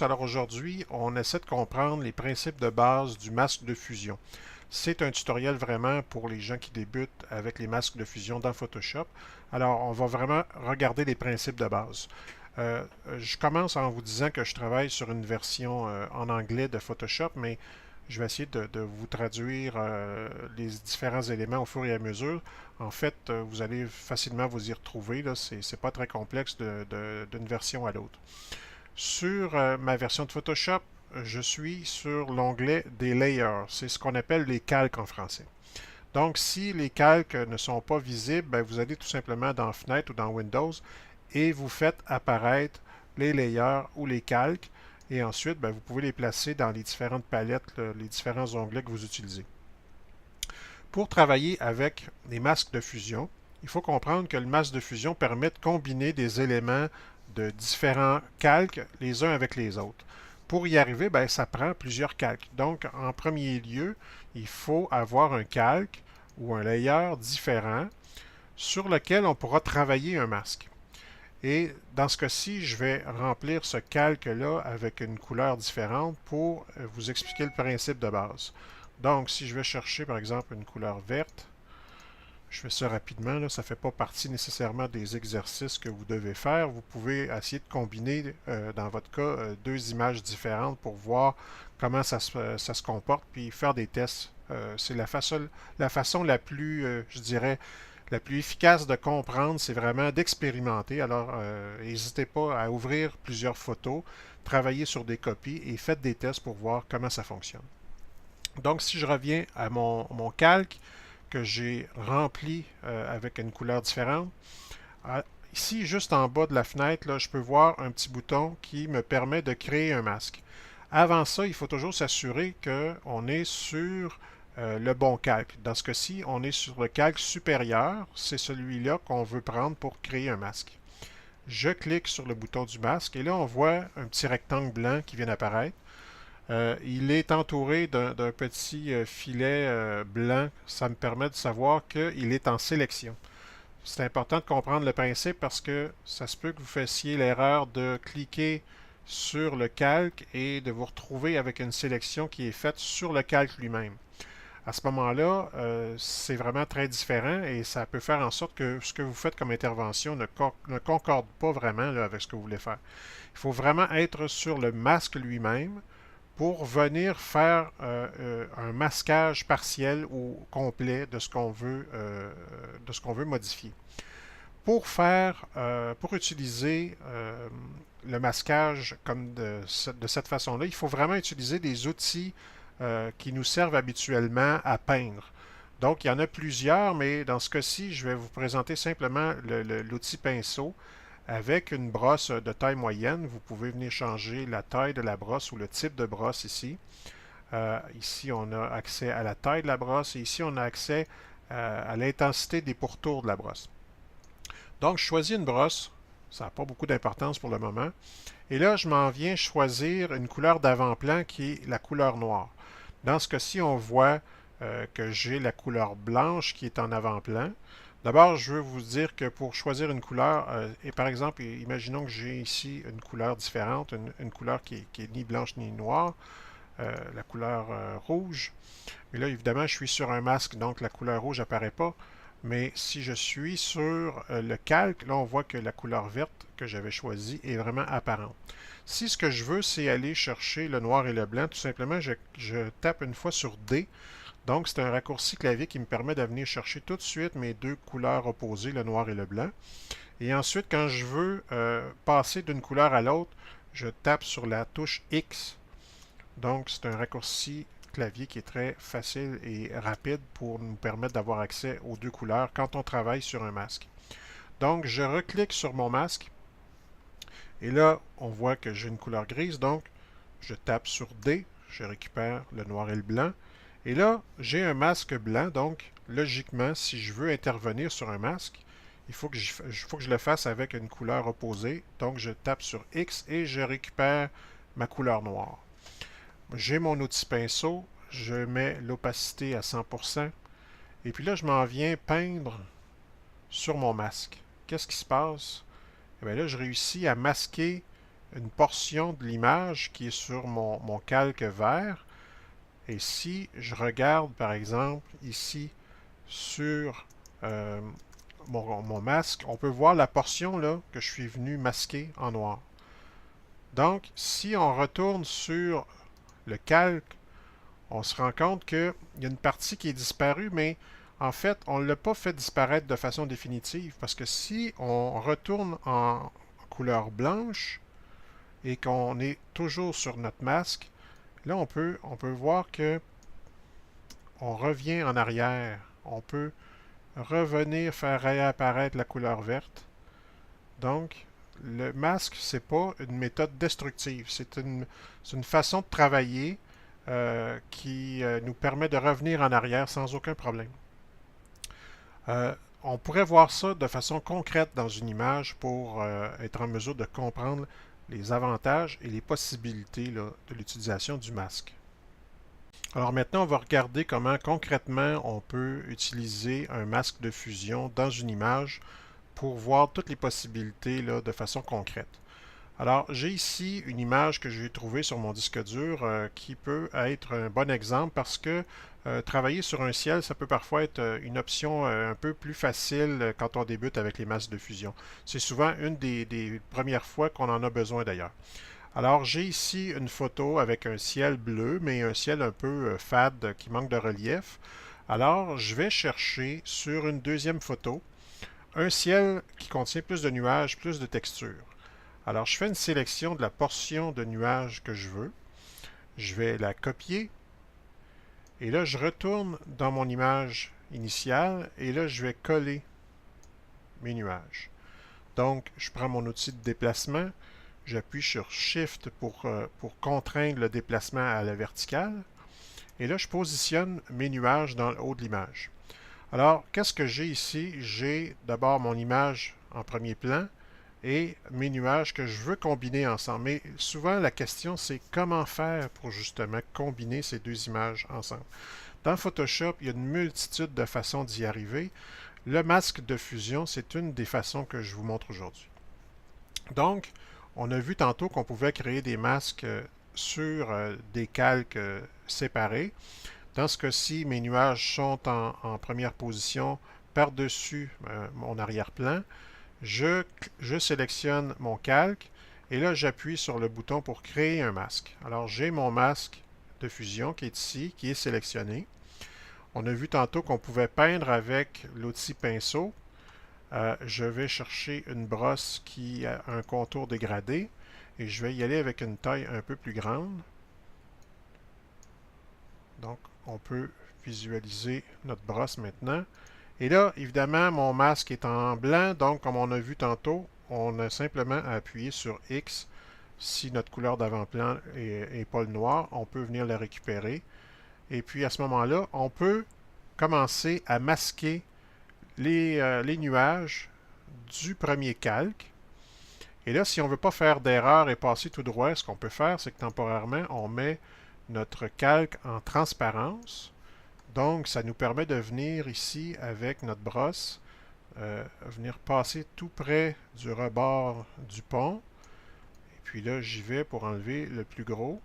Alors aujourd'hui, on essaie de comprendre les principes de base du masque de fusion. C'est un tutoriel vraiment pour les gens qui débutent avec les masques de fusion dans Photoshop. Alors, on va vraiment regarder les principes de base. Je commence en vous disant que je travaille sur une version en anglais de Photoshop, mais je vais essayer de vous traduire les différents éléments au fur et à mesure. En fait, vous allez facilement vous y retrouver. C'est pas très complexe d'une version à l'autre. Sur ma version de Photoshop, je suis sur l'onglet des layers. C'est ce qu'on appelle les calques en français. Donc, si les calques ne sont pas visibles, ben, vous allez tout simplement dans Fenêtre ou dans Windows et vous faites apparaître les layers ou les calques. Et ensuite, ben, vous pouvez les placer dans les différentes palettes, les différents onglets que vous utilisez. Pour travailler avec les masques de fusion, il faut comprendre que le masque de fusion permet de combiner des éléments de différents calques les uns avec les autres. Pour y arriver, ben, ça prend plusieurs calques. Donc, en premier lieu, il faut avoir un calque ou un layer différent sur lequel on pourra travailler un masque. Et dans ce cas-ci, je vais remplir ce calque-là avec une couleur différente pour vous expliquer le principe de base. Donc, si je vais chercher, par exemple, une couleur verte, je fais ça rapidement, là, ça ne fait pas partie nécessairement des exercices que vous devez faire. Vous pouvez essayer de combiner, dans votre cas, deux images différentes pour voir comment ça se comporte, puis faire des tests. C'est la façon la plus, je dirais, la plus efficace de comprendre, c'est vraiment d'expérimenter. Alors, n'hésitez pas à ouvrir plusieurs photos, travailler sur des copies et faites des tests pour voir comment ça fonctionne. Donc, si je reviens à mon calque que j'ai rempli avec une couleur différente, ici, juste en bas de la fenêtre, là, je peux voir un petit bouton qui me permet de créer un masque. Avant ça, il faut toujours s'assurer qu'on est sur le bon calque. Dans ce cas-ci, on est sur le calque supérieur. C'est celui-là qu'on veut prendre pour créer un masque. Je clique sur le bouton du masque et là, on voit un petit rectangle blanc qui vient d'apparaître. Il est entouré d'un petit filet blanc. Ça me permet de savoir qu'il est en sélection. C'est important de comprendre le principe parce que ça se peut que vous fassiez l'erreur de cliquer sur le calque et de vous retrouver avec une sélection qui est faite sur le calque lui-même. À ce moment-là, c'est vraiment très différent et ça peut faire en sorte que ce que vous faites comme intervention ne concorde pas vraiment là, avec ce que vous voulez faire. Il faut vraiment être sur le masque lui-même pour venir faire un masquage partiel ou complet de ce qu'on veut modifier. Pour utiliser le masquage comme de cette façon-là, il faut vraiment utiliser des outils qui nous servent habituellement à peindre. Donc, il y en a plusieurs, mais dans ce cas-ci, je vais vous présenter simplement l'outil pinceau avec une brosse de taille moyenne. Vous pouvez venir changer la taille de la brosse ou le type de brosse ici. Ici, on a accès à la taille de la brosse et ici, on a accès à l'intensité des pourtours de la brosse. Donc, je choisis une brosse. Ça n'a pas beaucoup d'importance pour le moment. Et là, je m'en viens choisir une couleur d'avant-plan qui est la couleur noire. Dans ce cas-ci, on voit que j'ai la couleur blanche qui est en avant-plan. D'abord, je veux vous dire que pour choisir une couleur, et par exemple, imaginons que j'ai ici une couleur différente, une couleur qui est ni blanche ni noire, la couleur rouge. Mais là, évidemment, je suis sur un masque, donc la couleur rouge n'apparaît pas. Mais si je suis sur le calque, là, on voit que la couleur verte que j'avais choisie est vraiment apparente. Si ce que je veux, c'est aller chercher le noir et le blanc, tout simplement, je tape une fois sur D. Donc, c'est un raccourci clavier qui me permet de venir chercher tout de suite mes deux couleurs opposées, le noir et le blanc. Et ensuite, quand je veux passer d'une couleur à l'autre, je tape sur la touche X. Donc, c'est un raccourci clavier qui est très facile et rapide pour nous permettre d'avoir accès aux deux couleurs quand on travaille sur un masque. Donc, je reclique sur mon masque et là, on voit que j'ai une couleur grise. Donc, je tape sur D, je récupère le noir et le blanc. Et là, j'ai un masque blanc. Donc, logiquement, si je veux intervenir sur un masque, il faut que je le fasse avec une couleur opposée. Donc, je tape sur X et je récupère ma couleur noire. J'ai mon outil pinceau, je mets l'opacité à 100%, et puis là, je m'en viens peindre sur mon masque. Qu'est-ce qui se passe? Eh bien là, je réussis à masquer une portion de l'image qui est sur mon calque vert. Et si je regarde, par exemple, ici sur mon masque, on peut voir la portion là que je suis venu masquer en noir. Donc, si on retourne sur le calque, on se rend compte qu'il y a une partie qui est disparue, mais en fait, on ne l'a pas fait disparaître de façon définitive, parce que si on retourne en couleur blanche et qu'on est toujours sur notre masque, là, on peut voir que on revient en arrière. On peut revenir faire réapparaître la couleur verte. Donc, le masque, c'est pas une méthode destructive. C'est une façon de travailler qui nous permet de revenir en arrière sans aucun problème. On pourrait voir ça de façon concrète dans une image pour être en mesure de comprendre les avantages et les possibilités là, de l'utilisation du masque. Alors maintenant, on va regarder comment concrètement on peut utiliser un masque de fusion dans une image pour voir toutes les possibilités là, de façon concrète. Alors, j'ai ici une image que j'ai trouvée sur mon disque dur qui peut être un bon exemple parce que travailler sur un ciel, ça peut parfois être une option un peu plus facile quand on débute avec les masques de fusion. C'est souvent une des premières fois qu'on en a besoin d'ailleurs. Alors, j'ai ici une photo avec un ciel bleu, mais un ciel un peu fade qui manque de relief. Alors, je vais chercher sur une deuxième photo un ciel qui contient plus de nuages, plus de textures. Alors, je fais une sélection de la portion de nuages que je veux. Je vais la copier. Et là, je retourne dans mon image initiale. Et là, je vais coller mes nuages. Donc, je prends mon outil de déplacement. J'appuie sur Shift pour contraindre le déplacement à la verticale. Et là, je positionne mes nuages dans le haut de l'image. Alors, qu'est-ce que j'ai ici? J'ai d'abord mon image en premier plan et mes nuages que je veux combiner ensemble. Mais souvent, la question, c'est comment faire pour justement combiner ces deux images ensemble. Dans Photoshop, il y a une multitude de façons d'y arriver. Le masque de fusion, c'est une des façons que je vous montre aujourd'hui. Donc, on a vu tantôt qu'on pouvait créer des masques sur des calques séparés. Dans ce cas-ci, mes nuages sont en première position par-dessus mon arrière-plan. Je sélectionne mon calque et là, j'appuie sur le bouton pour créer un masque. Alors, j'ai mon masque de fusion qui est ici, qui est sélectionné. On a vu tantôt qu'on pouvait peindre avec l'outil pinceau. Je vais chercher une brosse qui a un contour dégradé et je vais y aller avec une taille un peu plus grande. Donc, on peut visualiser notre brosse maintenant. Et là, évidemment, mon masque est en blanc, donc comme on a vu tantôt, on a simplement à appuyer sur X. Si notre couleur d'avant-plan n'est pas le noir, on peut venir la récupérer. Et puis à ce moment-là, on peut commencer à masquer les nuages du premier calque. Et là, si on ne veut pas faire d'erreur et passer tout droit, ce qu'on peut faire, c'est que temporairement, on met notre calque en transparence. Donc, ça nous permet de venir ici avec notre brosse, venir passer tout près du rebord du pont. Et puis là, j'y vais pour enlever le plus gros.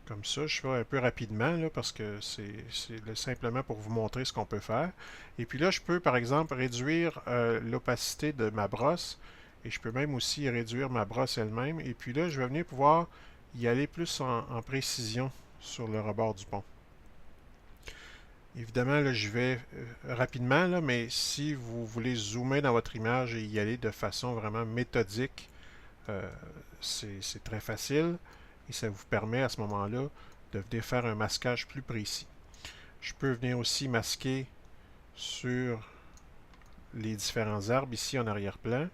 Comme ça, je fais un peu rapidement là, parce que c'est simplement pour vous montrer ce qu'on peut faire. Et puis là, je peux par exemple réduire l'opacité de ma brosse et je peux même aussi réduire ma brosse elle-même. Et puis là, je vais venir pouvoir y aller plus en précision sur le rebord du pont. Évidemment, là, je vais rapidement, là, mais si vous voulez zoomer dans votre image et y aller de façon vraiment méthodique, c'est très facile. Et ça vous permet à ce moment-là de venir faire un masquage plus précis. Je peux venir aussi masquer sur les différents arbres ici en arrière-plan.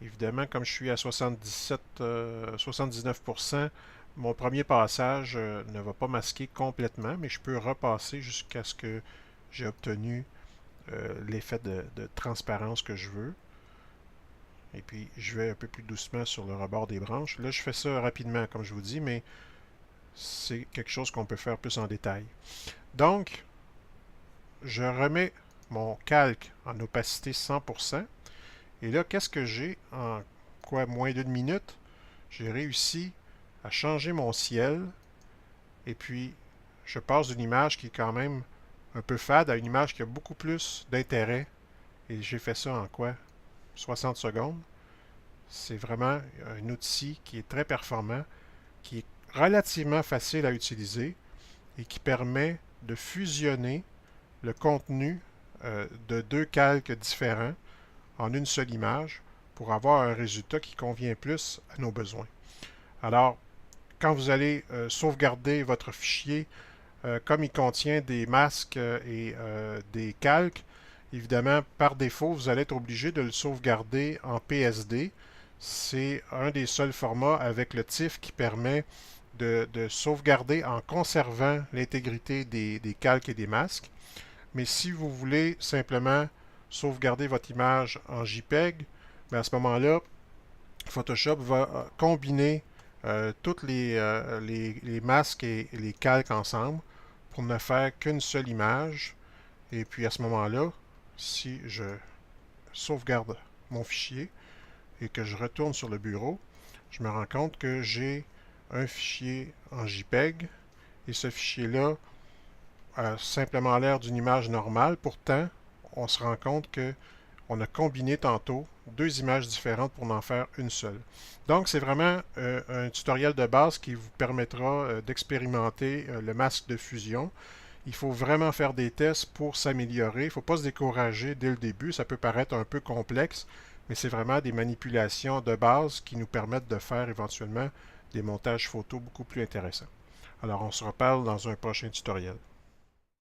Évidemment, comme je suis à 79%, mon premier passage ne va pas masquer complètement, mais je peux repasser jusqu'à ce que j'ai obtenu l'effet de transparence que je veux. Et puis, je vais un peu plus doucement sur le rebord des branches. Là, je fais ça rapidement, comme je vous dis, mais c'est quelque chose qu'on peut faire plus en détail. Donc, je remets mon calque en opacité 100%. Et là, qu'est-ce que j'ai en moins d'une minute, j'ai réussi à changer mon ciel et puis je passe d'une image qui est quand même un peu fade à une image qui a beaucoup plus d'intérêt. Et j'ai fait ça en quoi? 60 secondes. C'est vraiment un outil qui est très performant, qui est relativement facile à utiliser et qui permet de fusionner le contenu de deux calques différents en une seule image pour avoir un résultat qui convient plus à nos besoins. Alors, quand vous allez sauvegarder votre fichier, comme il contient des masques et des calques, évidemment, par défaut, vous allez être obligé de le sauvegarder en PSD. C'est un des seuls formats avec le TIFF qui permet de sauvegarder en conservant l'intégrité des calques et des masques. Mais si vous voulez simplement sauvegarder votre image en JPEG, bien à ce moment-là, Photoshop va combiner tous les masques et les calques ensemble pour ne faire qu'une seule image. Et puis à ce moment-là, si je sauvegarde mon fichier et que je retourne sur le bureau, je me rends compte que j'ai un fichier en JPEG et ce fichier-là a simplement l'air d'une image normale. Pourtant, on se rend compte que on a combiné tantôt deux images différentes pour en faire une seule. Donc, c'est vraiment un tutoriel de base qui vous permettra d'expérimenter le masque de fusion. Il faut vraiment faire des tests pour s'améliorer. Il ne faut pas se décourager dès le début. Ça peut paraître un peu complexe, mais c'est vraiment des manipulations de base qui nous permettent de faire éventuellement des montages photos beaucoup plus intéressants. Alors, on se reparle dans un prochain tutoriel.